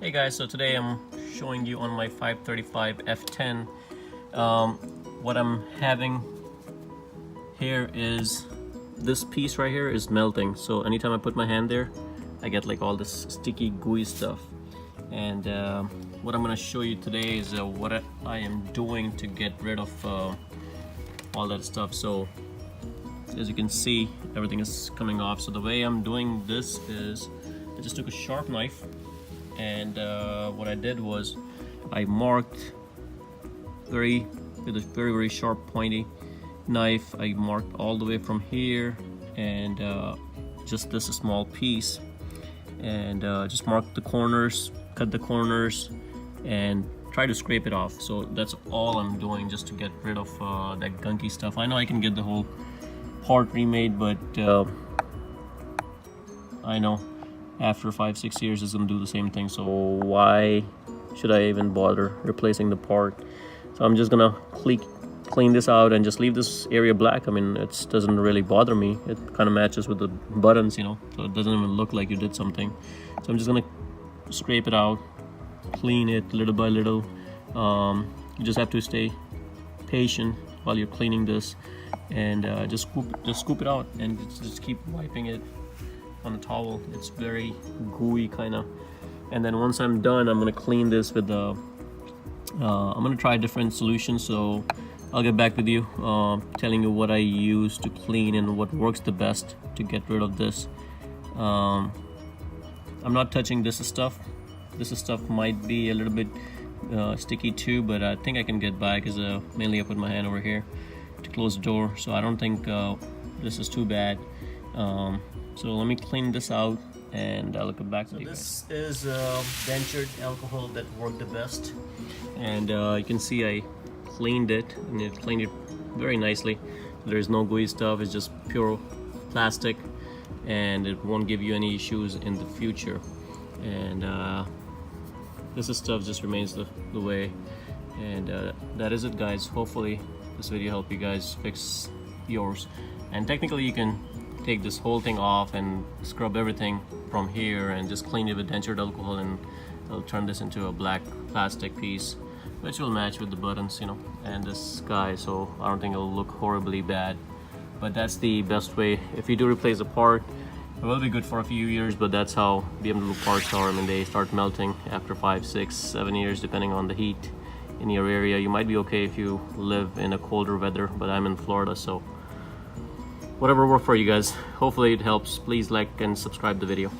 Hey guys, so today I'm showing you on my 535 F10. What I'm having here is this piece right here is melting. So anytime I put my hand there, I get like all this sticky gooey stuff. And what I'm gonna show you today is what I am doing to get rid of all that stuff. So as you can see, everything is coming off. So the way I'm doing this is I just took a sharp knife, and what I did was I marked with a very sharp pointy knife. I marked all the way from here and just this small piece, and just mark the corners, cut the corners, and try to scrape it off. So that's all I'm doing, just to get rid of that gunky stuff. I know I can get the whole part remade, but I know after 5-6 years it's gonna do the same thing, so why should I even bother replacing the part? So I'm just gonna clean this out and just leave this area black. I mean, it doesn't really bother me. It kind of matches with the buttons, you know, so it doesn't even look like you did something. So I'm just gonna scrape it out, clean it little by little. You just have to stay patient while you're cleaning this, and just scoop it out and just keep wiping it on a towel. It's very gooey kind of. And then once I'm done, I'm gonna clean this with the I'm gonna try different solutions, so I'll get back with you telling you what I use to clean and what works the best to get rid of this. I'm not touching this stuff. This stuff might be a little bit sticky too, but I think I can get by, because mainly I put my hand over here to close the door, so I don't think this is too bad. So let me clean this out and I'll get back to you guys. This is dentured alcohol that worked the best, and you can see I cleaned it, and it cleaned it very nicely. There's no gooey stuff, it's just pure plastic, and it won't give you any issues in the future. And this stuff just remains the way. And that is it, guys. Hopefully this video helped you guys fix yours. And technically you can take this whole thing off and scrub everything from here and just clean it with dentured alcohol, and it'll turn this into a black plastic piece, which will match with the buttons, you know, and this guy. So I don't think it'll look horribly bad, but that's the best way. If you do replace a part, it will be good for a few years, but that's how BMW parts are. I mean, they start melting after 5, 6, 7 years, depending on the heat in your area. You might be okay if you live in a colder weather, but I'm in Florida, so whatever works for you guys. Hopefully it helps. Please like and subscribe the video.